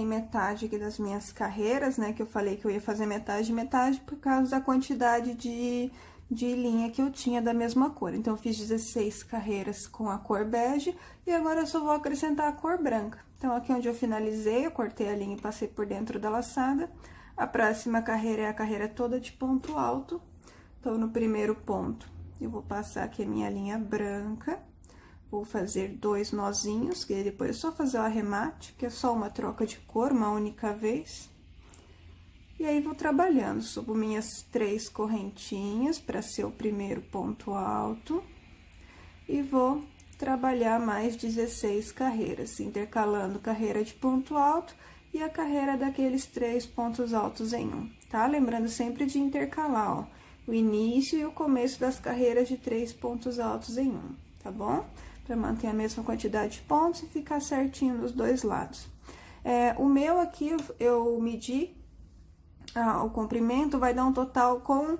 Metade aqui das minhas carreiras, né, que eu falei que eu ia fazer metade, metade, por causa da quantidade de linha que eu tinha da mesma cor. Então, eu fiz 16 carreiras com a cor bege, e agora eu só vou acrescentar a cor branca. Então, aqui onde eu finalizei, eu cortei a linha e passei por dentro da laçada. A próxima carreira é a carreira toda de ponto alto. Então, no primeiro ponto, eu vou passar aqui a minha linha branca. Vou fazer 2 nozinhos, que depois é só fazer o arremate, que é só uma troca de cor, uma única vez. E aí, vou trabalhando, subo minhas 3 correntinhas para ser o primeiro ponto alto. E vou trabalhar mais 16 carreiras, intercalando carreira de ponto alto e a carreira daqueles 3 pontos altos em um, tá? Lembrando sempre de intercalar, ó, o início e o começo das carreiras de 3 pontos altos em um, tá bom? Para manter a mesma quantidade de pontos e ficar certinho nos dois lados. O meu aqui, eu medi o comprimento, vai dar um total com,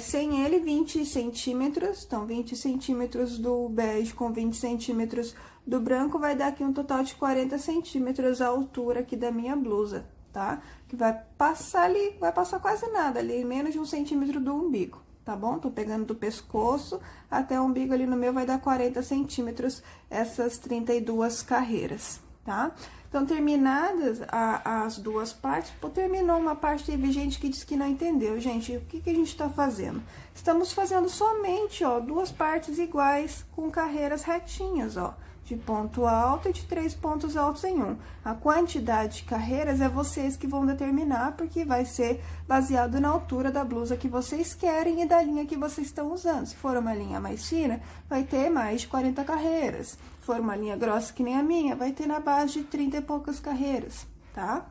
sem ele, 20 centímetros. Então, 20 centímetros do bege com 20 centímetros do branco, vai dar aqui um total de 40 centímetros a altura aqui da minha blusa, tá? Que vai passar ali, vai passar quase nada ali, menos de 1 centímetro do umbigo. Tá bom? Tô pegando do pescoço até o umbigo ali no meu, vai dar 40 centímetros essas 32 carreiras, tá? Então, terminadas as duas partes, terminou uma parte, teve gente que disse que não entendeu. Gente, o que a gente tá fazendo? Estamos fazendo somente, ó, 2 partes iguais com carreiras retinhas, ó, de ponto alto e de 3 pontos altos em um. A quantidade de carreiras é vocês que vão determinar, porque vai ser baseado na altura da blusa que vocês querem e da linha que vocês estão usando. Se for uma linha mais fina, vai ter mais de 40 carreiras. Se for uma linha grossa que nem a minha, vai ter na base de 30 e poucas carreiras, tá?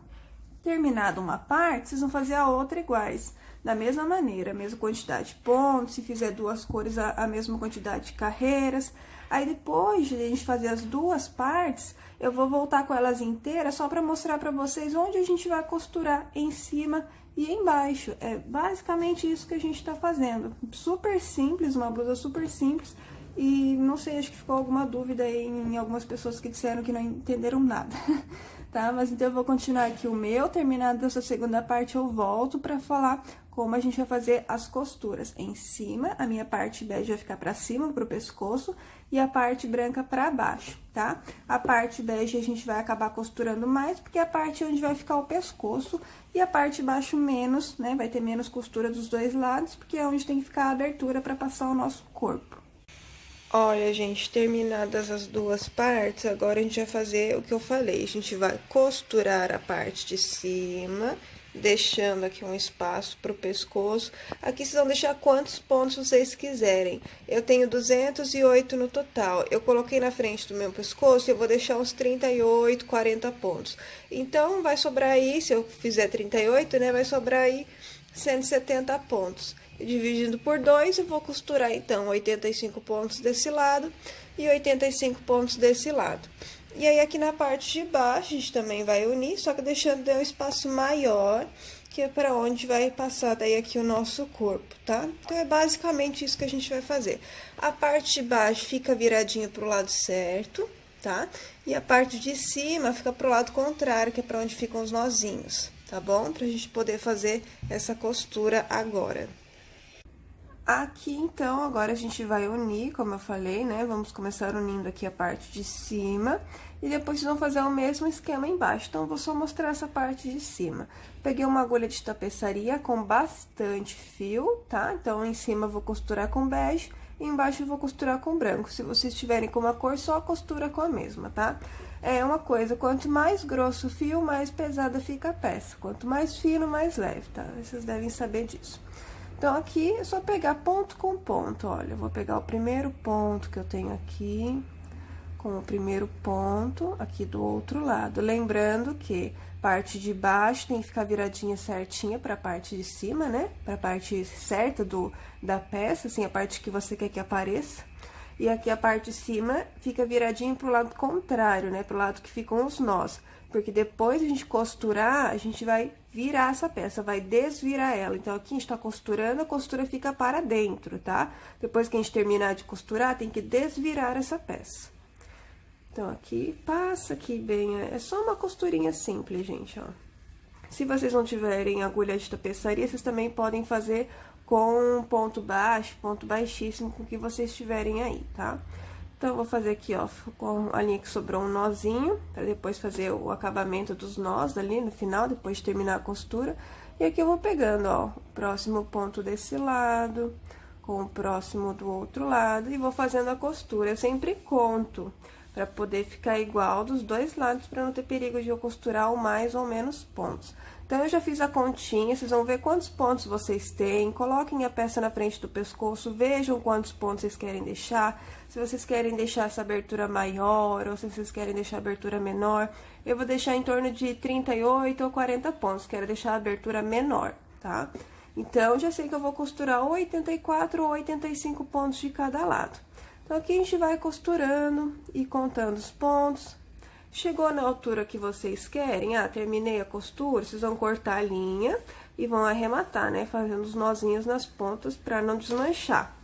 Terminada uma parte, vocês vão fazer a outra iguais. Da mesma maneira, a mesma quantidade de pontos, se fizer 2 cores, a mesma quantidade de carreiras. Aí, depois de a gente fazer as 2 partes, eu vou voltar com elas inteiras, só para mostrar para vocês onde a gente vai costurar em cima e embaixo. É basicamente isso que a gente tá fazendo. Super simples, uma blusa super simples. E não sei, acho que ficou alguma dúvida aí em algumas pessoas que disseram que não entenderam nada. Tá? Mas então, eu vou continuar aqui o meu, terminado essa segunda parte, eu volto pra falar como a gente vai fazer as costuras. Em cima, a minha parte bege vai ficar pra cima, pro pescoço, e a parte branca pra baixo, tá? A parte bege a gente vai acabar costurando mais, porque é a parte onde vai ficar o pescoço, e a parte baixo menos, né? Vai ter menos costura dos dois lados, porque é onde tem que ficar a abertura pra passar o nosso corpo. Olha, gente, terminadas as 2 partes, agora a gente vai fazer o que eu falei. A gente vai costurar a parte de cima, deixando aqui um espaço pro pescoço. Aqui vocês vão deixar quantos pontos vocês quiserem. Eu tenho 208 no total. Eu coloquei na frente do meu pescoço e eu vou deixar uns 38, 40 pontos. Então, vai sobrar aí, se eu fizer 38, né, vai sobrar aí 170 pontos. Dividindo por 2, eu vou costurar, então, 85 pontos desse lado e 85 pontos desse lado. E aí, aqui na parte de baixo, a gente também vai unir, só que deixando um espaço maior, que é para onde vai passar daí aqui o nosso corpo, tá? Então, é basicamente isso que a gente vai fazer. A parte de baixo fica viradinha pro lado certo, tá? E a parte de cima fica pro lado contrário, que é para onde ficam os nozinhos, tá bom? Pra gente poder fazer essa costura agora. Aqui, então, agora a gente vai unir, como eu falei, né? Vamos começar unindo aqui a parte de cima e depois vocês vão fazer o mesmo esquema embaixo. Então, eu vou só mostrar essa parte de cima. Peguei uma agulha de tapeçaria com bastante fio, tá? Então, em cima eu vou costurar com bege e embaixo eu vou costurar com branco. Se vocês tiverem com uma cor, só costura com a mesma, tá? É uma coisa, quanto mais grosso o fio, mais pesada fica a peça. Quanto mais fino, mais leve, tá? Vocês devem saber disso. Então, aqui é só pegar ponto com ponto, olha, eu vou pegar o primeiro ponto que eu tenho aqui, com o primeiro ponto aqui do outro lado. Lembrando que parte de baixo tem que ficar viradinha certinha pra parte de cima, né? Pra parte certa da peça, assim, a parte que você quer que apareça. E aqui a parte de cima fica viradinha pro lado contrário, né? Pro lado que ficam os nós. Porque depois a gente costurar, a gente vai virar essa peça, vai desvirar ela. Então, aqui a gente tá costurando, a costura fica para dentro, tá? Depois que a gente terminar de costurar, tem que desvirar essa peça. Então, aqui, passa aqui bem, é só uma costurinha simples, gente, ó. Se vocês não tiverem agulha de tapeçaria, vocês também podem fazer com ponto baixo, ponto baixíssimo, com o que vocês tiverem aí, tá? Então, eu vou fazer aqui, ó, com a linha que sobrou um nozinho, pra depois fazer o acabamento dos nós ali no final, depois de terminar a costura. E aqui eu vou pegando, ó, o próximo ponto desse lado, com o próximo do outro lado, e vou fazendo a costura. Eu sempre conto, pra poder ficar igual dos dois lados, pra não ter perigo de eu costurar ou mais ou menos pontos. Então, eu já fiz a continha, vocês vão ver quantos pontos vocês têm, coloquem a peça na frente do pescoço, vejam quantos pontos vocês querem deixar, se vocês querem deixar essa abertura maior, ou se vocês querem deixar a abertura menor. Eu vou deixar em torno de 38 ou 40 pontos, quero deixar a abertura menor, tá? Então, já sei que eu vou costurar 84 ou 85 pontos de cada lado. Então, aqui a gente vai costurando e contando os pontos. Chegou na altura que vocês querem, terminei a costura, vocês vão cortar a linha e vão arrematar, né? Fazendo os nozinhos nas pontas pra não desmanchar.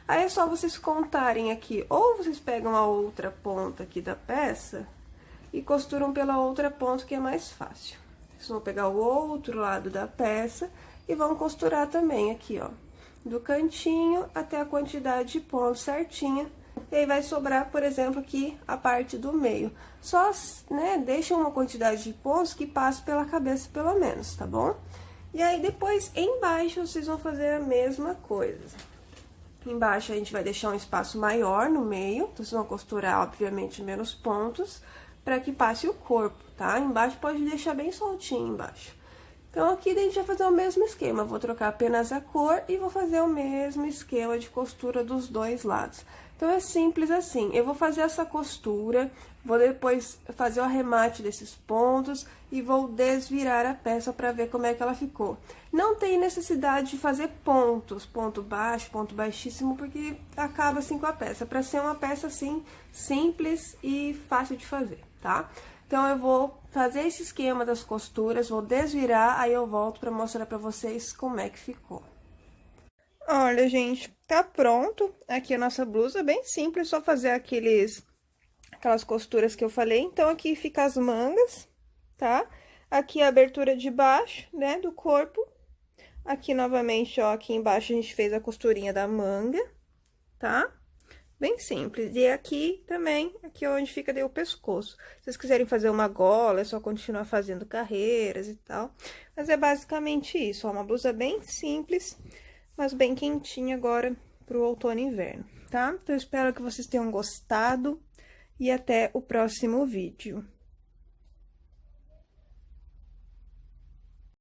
Aí, é só vocês contarem aqui, ou vocês pegam a outra ponta aqui da peça e costuram pela outra ponta, que é mais fácil. Vocês vão pegar o outro lado da peça e vão costurar também aqui, ó, do cantinho até a quantidade de pontos certinha. E aí, vai sobrar, por exemplo, aqui a parte do meio. Só, né, deixa uma quantidade de pontos que passe pela cabeça, pelo menos, tá bom? E aí, depois, embaixo, vocês vão fazer a mesma coisa. Embaixo, a gente vai deixar um espaço maior no meio. Então, vocês vão costurar, obviamente, menos pontos, para que passe o corpo, tá? Embaixo, pode deixar bem soltinho embaixo. Então, aqui a gente vai fazer o mesmo esquema. Vou trocar apenas a cor e vou fazer o mesmo esquema de costura dos dois lados. Então, é simples assim. Eu vou fazer essa costura, vou depois fazer o arremate desses pontos e vou desvirar a peça para ver como é que ela ficou. Não tem necessidade de fazer pontos, ponto baixo, ponto baixíssimo, porque acaba assim com a peça. Para ser uma peça assim, simples e fácil de fazer, tá? Então, eu vou fazer esse esquema das costuras, vou desvirar, aí eu volto para mostrar para vocês como é que ficou. Olha, gente, tá pronto aqui a nossa blusa, bem simples, só fazer aquelas costuras que eu falei. Então, aqui fica as mangas, tá? Aqui a abertura de baixo, né, do corpo. Aqui, novamente, ó, aqui embaixo a gente fez a costurinha da manga, tá? Bem simples. E aqui também, aqui onde fica daí o pescoço. Se vocês quiserem fazer uma gola, é só continuar fazendo carreiras e tal. Mas é basicamente isso, ó, uma blusa bem simples, mas bem quentinha agora pro outono e inverno, tá? Então, eu espero que vocês tenham gostado e até o próximo vídeo.